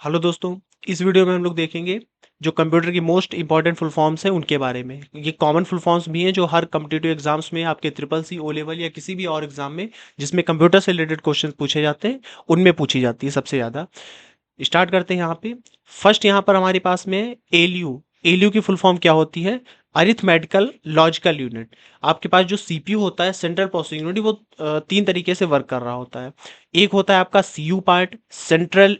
Hello दोस्तों। इस video में हम लोग देखेंगे जो कंप्यूटर की मोस्ट इंपॉर्टेंट फुल फॉर्म्स हैं उनके बारे में। ये कॉमन फुल फॉर्म्स भी हैं जो हर कॉम्पिटिटिव एग्जाम्स में आपके ट्रिपल सी ओ लेवल या किसी भी और एग्जाम में जिसमें कंप्यूटर से रिलेटेड क्वेश्चन पूछे जाते हैं उनमें पूछी जाती है सबसे ज़्यादा। स्टार्ट करते हैं यहाँ पे। फर्स्ट यहाँ पर हमारे पास में एलयू। एलयू की फुल फॉर्म क्या होती है? Arithmetical logical unit. आपके पास जो सीपीयू होता है, सेंट्रल प्रोसेसिंग यूनिट, वो तीन तरीके से वर्क कर रहा होता है। एक होता है आपका CU part, central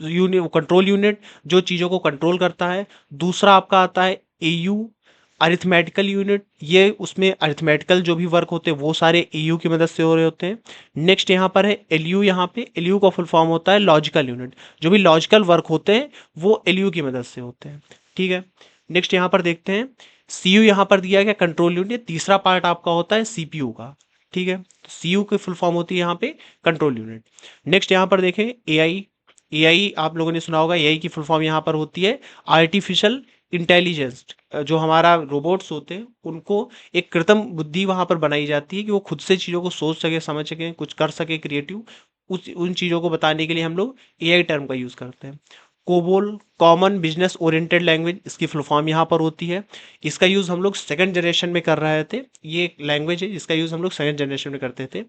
unit, control unit, जो चीज़ों को कंट्रोल करता है। दूसरा आपका आता है एयू, अरिथमेटिकल यूनिट। ये उसमें अरिथमेटिकल जो भी वर्क होते हैं वो सारे एयू की मदद से हो रहे होते हैं। नेक्स्ट यहाँ पर है एलयू। यहाँ पे एलयू का फुल फॉर्म होता है लॉजिकल यूनिट। जो भी लॉजिकल वर्क होते हैं वो एलयू की मदद से होते हैं। ठीक है। नेक्स्ट यहाँ पर देखते हैं सीयू। यहाँ पर दिया गया कंट्रोल यूनिट। तीसरा पार्ट आपका होता है सीपीयू का। ठीक है। तो सीयू की फुल फॉर्म होती है यहाँ पे कंट्रोल यूनिट। नेक्स्ट यहाँ पर देखें एआई। एआई आप लोगों ने सुना होगा। एआई की फुल फॉर्म यहाँ पर होती है आर्टिफिशियल इंटेलिजेंस। जो हमारा रोबोट्स होते हैं उनको एक कृत्रिम बुद्धि वहां पर बनाई जाती है कि वो खुद से चीज़ों को सोच सके, समझ सके, कुछ कर सके क्रिएटिव। उस उन चीज़ों को बताने के लिए हम लोग एआई टर्म का यूज़ करते हैं। COBOL, common business oriented language, इसकी फुल फॉर्म यहाँ पर होती है। इसका यूज़ हम लोग सेकंड जनरेशन में कर रहे थे। ये एक लैंग्वेज है जिसका यूज़ हम लोग सेकंड जनरेशन में करते थे।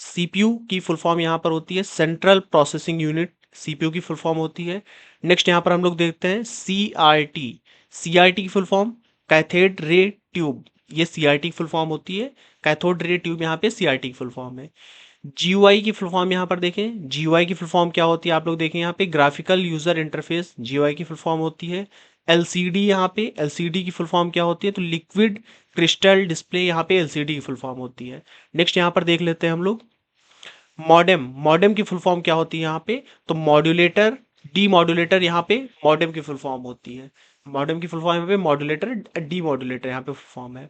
सीपीयू की फुल फॉर्म यहाँ पर होती है सेंट्रल प्रोसेसिंग यूनिट। सीपीयू की फुल फॉर्म होती है। नेक्स्ट यहाँ पर हम लोग देखते हैं सीआरटी। सीआरटी की full form cathode ray tube. ये सीआरटी की फुल फॉर्म होती है। कैथोड रे ट्यूब यहाँ पे सीआरटी की फुल फॉर्म है। जीयूआई की फुल फॉर्म यहाँ पर देखें। जीयूआई की फुल फॉर्म क्या होती है आप लोग देखें यहाँ पे, ग्राफिकल यूजर इंटरफेस। जीयूआई की फुल फॉर्म होती है। एलसीडी। यहाँ पे एलसीडी की फुल फॉर्म क्या होती है? तो लिक्विड क्रिस्टल डिस्प्ले। यहाँ पे एलसीडी की फुल फॉर्म होती है। नेक्स्ट यहाँ पर देख लेते हैं हम लोग मॉडेम। मॉडेम की फुल फॉर्म क्या होती है यहाँ पे? तो मॉड्यूलेटर, डी मॉड्यूलेटर। यहाँ पे मॉडेम की फुल फॉर्म होती है। मॉडेम की फुल फॉर्म यहाँ पे मॉड्यूलेटर, डी मॉड्यूलेटर यहाँ पे फुल फॉर्म है।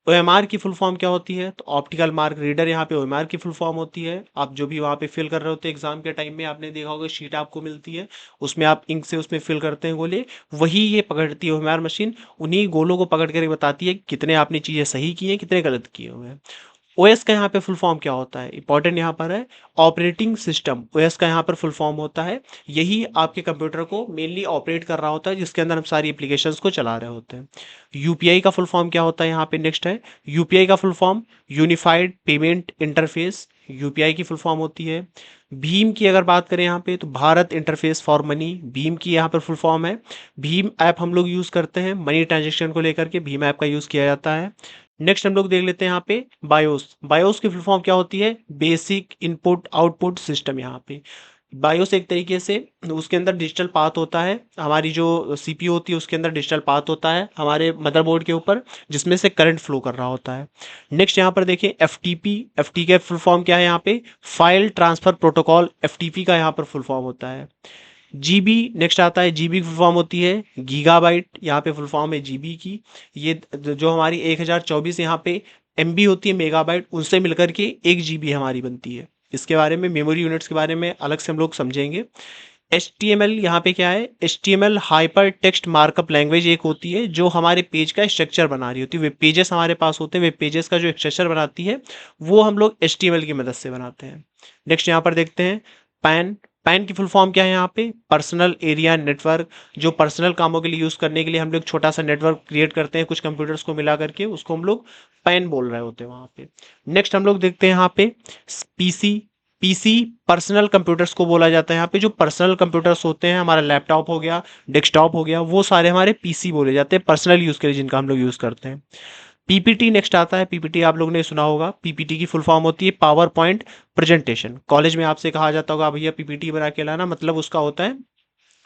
ओएमआर की फुल फॉर्म क्या होती है? तो ऑप्टिकल मार्क रीडर। यहाँ पे ओएमआर की फुल फॉर्म होती है। आप जो भी वहाँ पे फिल कर रहे होते हैं एग्जाम के टाइम में, आपने देखा होगा शीट आपको मिलती है, उसमें आप इंक से उसमें फिल करते हैं गोले, वही ये पकड़ती है ओएमआर मशीन। उन्हीं गोलों को पकड़ कर बताती है कि कितने आपने चीजें सही की हैं, कितने गलत किए हुए हैं। ओएस का यहाँ पे फुल फॉर्म क्या होता है? इंपॉर्टेंट यहाँ पर है ऑपरेटिंग सिस्टम। ओएस का यहाँ पर फुल फॉर्म होता है, यही आपके कंप्यूटर को मेनली ऑपरेट कर रहा होता है, जिसके अंदर हम सारी एप्लीकेशंस को चला रहे होते हैं। यूपीआई का फुल फॉर्म क्या होता है? यहाँ पे नेक्स्ट है यूपीआई का full form unified payment interface. UPI की फुल फॉर्म होती है। भीम की अगर बात करें यहाँ पे, तो Bharat interface for money. Bhim की यहाँ पर फुल फॉर्म है। भीम ऐप हम लोग यूज करते हैं मनी ट्रांजेक्शन को लेकर के, भीम ऐप का यूज किया जाता है। नेक्स्ट हम लोग देख लेते हैं यहाँ पे बायोस। बायोस की फुल फॉर्म क्या होती है? Basic input output system. यहाँ पे बायोस एक तरीके से उसके अंदर डिजिटल पाथ होता है। हमारी जो सीपीयू होती है उसके अंदर डिजिटल पाथ होता है हमारे मदरबोर्ड के ऊपर, जिसमें से करंट फ्लो कर रहा होता है। नेक्स्ट यहाँ पर देखिए एफटीपी। एफटी का फुल फॉर्म क्या है? यहाँ पे फाइल ट्रांसफर प्रोटोकॉल, एफटीपी का यहाँ पर फुल फॉर्म होता है। जीबी नेक्स्ट आता है। जीबी की फुल फॉर्म होती है गीगाबाइट। यहाँ पे फुल फॉर्म है जीबी की। ये जो हमारी 1024 यहाँ पे एमबी होती है, मेगाबाइट, उनसे मिलकर के 1 जीबी हमारी बनती है। इसके बारे में, मेमोरी यूनिट्स के बारे में अलग से हम लोग समझेंगे। HTML यहाँ पे क्या है? HTML hyper text markup language एक होती है जो हमारे पेज का स्ट्रक्चर बना रही होती है। वेब पेजेस हमारे पास होते हैं, वेब पेजेस का जो स्ट्रक्चर बनाती है वो हम लोग HTML की मदद से बनाते हैं। नेक्स्ट यहाँ पर देखते हैं पैन। पैन की फुल फॉर्म क्या है? यहाँ पे पर्सनल एरिया नेटवर्क। जो पर्सनल कामों के लिए यूज करने के लिए हम लोग छोटा सा नेटवर्क क्रिएट करते हैं कुछ कंप्यूटर्स को मिला करके, उसको हम लोग पैन बोल रहे होते हैं वहां पे। नेक्स्ट हम लोग देखते हैं यहाँ पे पीसी। पीसी पर्सनल कंप्यूटर्स को बोला जाता है। यहाँ पे जो पर्सनल कंप्यूटर्स होते हैं, हमारा लैपटॉप हो गया, डेस्कटॉप हो गया, वो सारे हमारे पीसी बोले जाते हैं, पर्सनल यूज के लिए जिनका हम लोग यूज करते हैं। पीपीटी नेक्स्ट आता है। पीपीटी आप लोगों ने सुना होगा। पीपीटी की फुल फॉर्म होती है पावर पॉइंट प्रेजेंटेशन। कॉलेज में आपसे कहा जाता होगा भैया पीपीटी बना के लाना, मतलब उसका होता है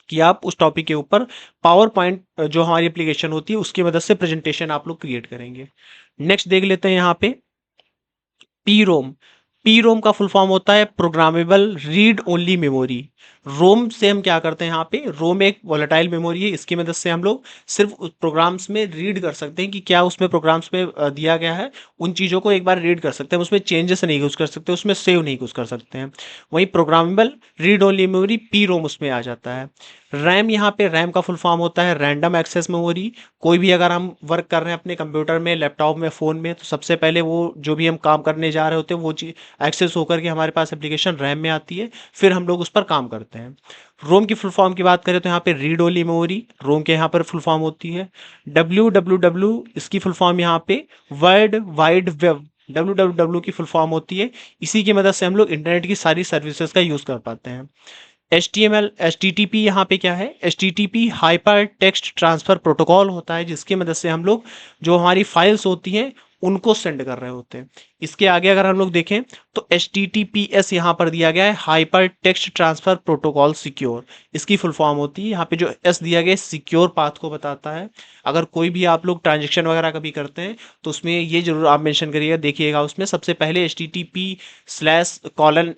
कि आप उस टॉपिक के ऊपर पावर पॉइंट जो हमारी एप्लीकेशन होती है उसकी मदद से प्रेजेंटेशन आप लोग क्रिएट करेंगे। नेक्स्ट देख लेते हैं यहाँ पे पी रोम। पी रोम का फुल फॉर्म होता है प्रोग्रामेबल रीड ओनली मेमोरी। रोम से हम क्या करते हैं? यहाँ पे रोम एक वोलेटाइल मेमोरी है, इसकी मदद से हम लोग सिर्फ उस प्रोग्राम्स में रीड कर सकते हैं कि क्या उसमें प्रोग्राम्स में दिया गया है, उन चीज़ों को एक बार रीड कर सकते हैं, उसमें चेंजेस नहीं यूज कर सकते, उसमें सेव नहीं कुछ कर सकते हैं। वहीं programmable read only memory P ROM उसमें आ जाता है। रैम, यहाँ पे रैम का फुल फॉर्म होता है रैंडम एक्सेस मेमोरी। कोई भी अगर हम वर्क कर रहे हैं अपने कंप्यूटर में, लैपटॉप में, फ़ोन में, तो सबसे पहले वो जो भी हम काम करने जा रहे होते हैं वो चीज़ एक्सेस होकर के हमारे पास एप्लीकेशन रैम में आती है, फिर हम लोग उस पर काम करते हैं। रोम की फुल फॉर्म की बात करें तो यहाँ पे रीड ओनली मेमोरी रोम के यहाँ पर फुल फॉर्म होती है। WWW इसकी फुल फॉर्म यहाँ पे वर्ल्ड वाइड वेब WWW की फुल फॉर्म होती है। इसी की मदद से हम लोग इंटरनेट की सारी सर्विसेज का यूज़ कर पाते हैं। HTML HTTP यहाँ पे क्या है, HTTP hyper text transfer protocol होता है, जिसकी मदद से हम लोग जो हमारी फाइल्स होती हैं उनको सेंड कर रहे होते हैं। इसके आगे अगर हम लोग देखें तो HTTPS यहाँ पर दिया गया है, hyper text transfer protocol secure, इसकी फुल फॉर्म होती है। यहाँ पे जो S दिया गया है सिक्योर पाथ को बताता है। अगर कोई भी आप लोग ट्रांजेक्शन वगैरह कभी करते हैं तो उसमें ये जरूर आप मेंशन करिएगा, देखिएगा उसमें सबसे पहले HTTP/: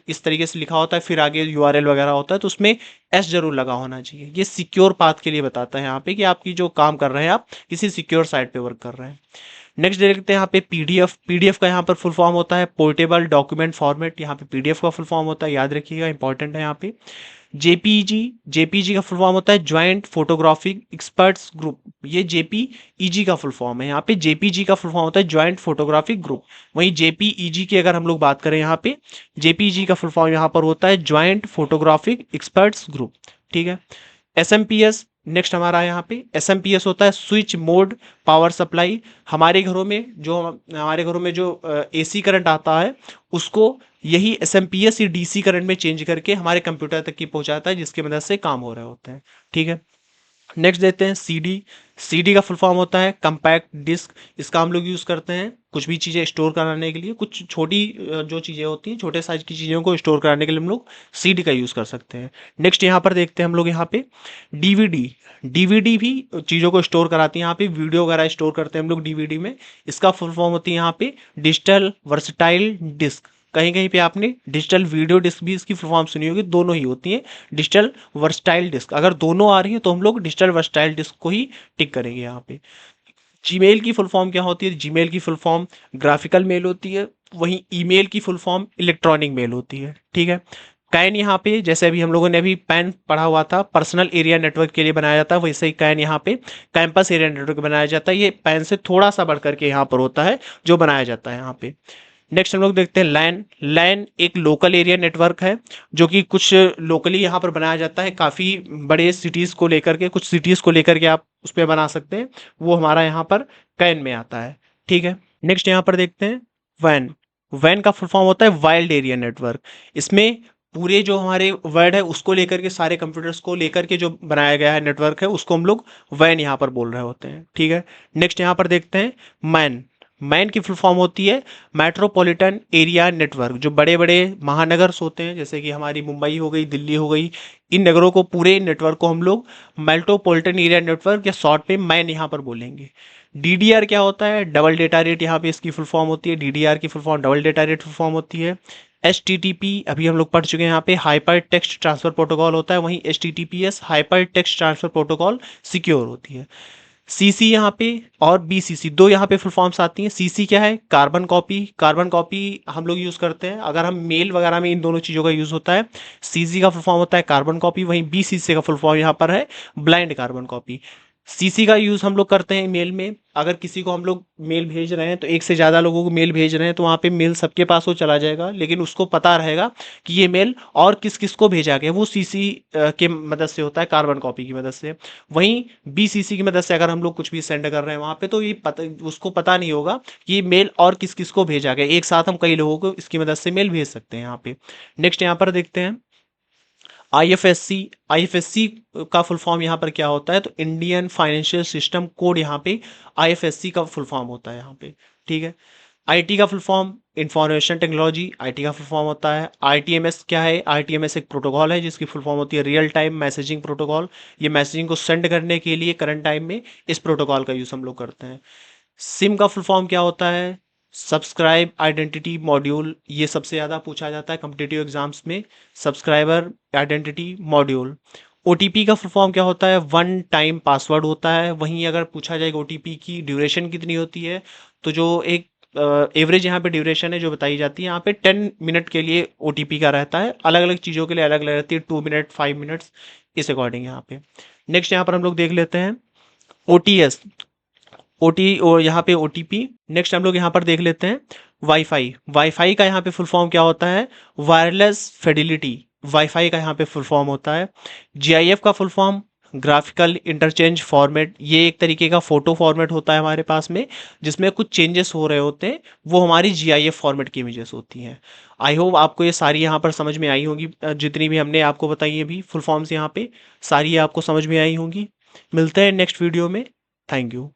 इस तरीके से लिखा होता है, फिर आगे URL वगैरह होता है, तो उसमें S जरूर लगा होना चाहिए। ये सिक्योर पाथ के लिए बताता है यहाँ पे कि आपकी जो काम कर रहे हैं आप किसी सिक्योर साइट पे वर्क कर रहे हैं। नेक्स्ट देखते हैं यहाँ पे पीडीएफ का यहाँ पर फुल फॉर्म होता है पोर्टेबल डॉक्यूमेंट फॉर्मेट। यहाँ पे पीडीएफ का फुल फॉर्म होता है, याद रखिएगा, इंपॉर्टेंट है यहाँ पे। जेपीईजी का फुल फॉर्म होता है ज्वाइंट फोटोग्राफिक एक्सपर्ट्स ग्रुप। ये जेपीईजी का फुल फॉर्म है। यहाँ पे जेपीजी का फुल फॉर्म होता है ज्वाइंट फोटोग्राफिक ग्रुप। वहीं जेपीईजी की अगर हम लोग बात करें यहाँ पे जेपीजी का फुल फॉर्म यहाँ पर होता है ज्वाइंट फोटोग्राफिक एक्सपर्ट्स ग्रुप। ठीक है। SMPS नेक्स्ट हमारा यहाँ पे SMPS होता है स्विच मोड पावर सप्लाई। हमारे घरों में जो AC करंट आता है उसको यही SMPS ही DC करंट में चेंज करके हमारे कंप्यूटर तक की पहुंचाता है, जिसकी मदद से काम हो रहे होते हैं। ठीक है। नेक्स्ट देते हैं CD का फुल फॉर्म होता है कंपैक्ट डिस्क। इसका हम लोग यूज़ करते हैं कुछ भी चीज़ें स्टोर कराने के लिए, कुछ छोटी जो चीज़ें होती हैं, छोटे साइज की चीज़ों को स्टोर कराने के लिए हम लोग CD का यूज़ कर सकते हैं। नेक्स्ट यहाँ पर देखते हैं हम लोग यहाँ पे DVD भी चीज़ों को स्टोर कराती है। यहाँ पे वीडियो वगैरह स्टोर करते हैं हम लोग DVD में। इसका फुल फॉर्म होती है यहाँ पे डिजिटल वर्सटाइल डिस्क। कहीं कहीं पे आपने डिजिटल वीडियो डिस्क भी इसकी फुल फॉर्म सुनी होगी, दोनों ही होती हैं डिजिटल वर्सटाइल डिस्क। अगर दोनों आ रही है तो हम लोग डिजिटल वर्सटाइल डिस्क को ही टिक करेंगे यहाँ पे। जीमेल की फुल फॉर्म क्या होती है? जीमेल की फुल फॉर्म ग्राफिकल मेल होती है, वहीं ईमेल की फुल फॉर्म इलेक्ट्रॉनिक मेल होती है। ठीक है। कैन यहाँ पे जैसे अभी हम लोगों ने अभी पैन पढ़ा हुआ था, पर्सनल एरिया नेटवर्क के लिए बनाया जाता है, वैसे ही कैन यहाँ पे कैंपस एरिया नेटवर्क बनाया जाता है। ये पैन से थोड़ा सा बढ़ करके यहाँ पर होता है जो बनाया जाता है यहाँ पे। नेक्स्ट हम लोग देखते हैं लैन एक लोकल एरिया नेटवर्क है जो कि कुछ लोकली यहाँ पर बनाया जाता है, काफ़ी बड़े सिटीज़ को लेकर के, कुछ सिटीज़ को लेकर के आप उस पर बना सकते हैं, वो हमारा यहाँ पर कैन में आता है। ठीक है। नेक्स्ट यहाँ पर देखते हैं वैन का फुल फॉर्म होता है वाइल्ड एरिया नेटवर्क। इसमें पूरे जो हमारे वर्ड है उसको लेकर के, सारे कंप्यूटर्स को लेकर के जो बनाया गया है नेटवर्क है, उसको हम लोग वैन यहाँ पर बोल रहे होते हैं। ठीक है। नेक्स्ट यहाँ पर देखते हैं मैन की फुल फॉर्म होती है मेट्रोपॉलिटन एरिया नेटवर्क। जो बड़े बड़े महानगर्स होते हैं जैसे कि हमारी मुंबई हो गई, दिल्ली हो गई, इन नगरों को, पूरे नेटवर्क को हम लोग मेट्रोपॉलिटन एरिया नेटवर्क या शॉर्ट में मैन यहाँ पर बोलेंगे। DDR क्या होता है? डबल डेटा रेट यहाँ पे इसकी फुल फॉर्म होती है। DDR की full form double data rate full form होती है। HTTP अभी हम लोग पढ़ चुके हैं, यहाँ पे हाइपर टेक्स्ट ट्रांसफर प्रोटोकॉल होता है, वहीं HTTPS hyper text transfer protocol secure होती है। CC यहाँ पे और BCC दो यहाँ पे फुल फॉर्म्स आती हैं। CC क्या है? कार्बन कॉपी हम लोग यूज़ करते हैं अगर हम मेल वगैरह में, इन दोनों चीज़ों का यूज़ होता है। CC का फुल फॉर्म होता है कार्बन कॉपी, वहीं BCC का फुल फॉर्म यहाँ पर है ब्लाइंड कार्बन कॉपी। CC का यूज़ हम लोग करते हैं मेल में। अगर किसी को हम लोग मेल भेज रहे हैं तो एक से ज़्यादा लोगों को मेल भेज रहे हैं तो वहाँ पे मेल सबके पास वो चला जाएगा, लेकिन उसको पता रहेगा कि ये मेल और किस किस को भेजा गया, वो CC के मदद से होता है, कार्बन कॉपी की मदद से। वहीं BCC की मदद से अगर हम लोग कुछ भी सेंड कर रहे हैं वहाँ पे तो ये उसको पता नहीं होगा कि ये मेल और किस किस को भेजा गया। एक साथ हम कई लोगों को इसकी मदद से मेल भेज सकते हैं यहाँ पे। नेक्स्ट यहाँ पर देखते हैं IFSC का फुल फॉर्म यहाँ पर क्या होता है? तो इंडियन फाइनेंशियल सिस्टम कोड, यहाँ पे IFSC का फुल फॉर्म होता है यहाँ पे। ठीक है। IT का full form information technology, IT का फुल फॉर्म होता है। RTMS क्या है? RTMS एक प्रोटोकॉल है जिसकी फुल फॉर्म होती है रियल टाइम मैसेजिंग प्रोटोकॉल। ये मैसेजिंग को सेंड करने के लिए करंट टाइम में इस प्रोटोकॉल का यूज़ हम लोग करते हैं। सिम का फुल फॉर्म क्या होता है? Subscribe identity module. ये सबसे ज़्यादा पूछा जाता है कॉम्पिटिटिव एग्जाम्स में, सब्सक्राइबर आइडेंटिटी मॉड्यूल। OTP का फुल फॉर्म क्या होता है? वन टाइम पासवर्ड होता है। वहीं अगर पूछा जाएगा OTP की ड्यूरेशन कितनी होती है, तो जो एक एवरेज यहाँ पे ड्यूरेशन है जो बताई जाती है, यहाँ पे 10 मिनट के लिए OTP का रहता है। अलग अलग चीज़ों के लिए अलग अलग रहती है, 2 मिनट 5 मिनट्स इस अकॉर्डिंग यहाँ पे। नेक्स्ट यहाँ पर हम लोग देख लेते हैं OTS और यहाँ पे OTP। नेक्स्ट हम लोग यहाँ पर देख लेते हैं वाईफाई का यहाँ पे फुल फॉर्म क्या होता है? Wireless Fidelity. वाईफाई का यहाँ पे फुल फॉर्म होता है। जीआईएफ का full form graphical interchange format, ये एक तरीके का फोटो फॉर्मेट होता है हमारे पास में, जिसमें कुछ चेंजेस हो रहे होते हैं, वो हमारी जीआईएफ फॉर्मेट की इमेजेस होती हैं। आई होप आपको ये सारी यहाँ पर समझ में आई होगी, जितनी भी हमने आपको बताई है भी फुल फॉर्म्स यहाँ पे सारी आपको समझ में आई होंगी। मिलते हैं नेक्स्ट वीडियो में। Thank you.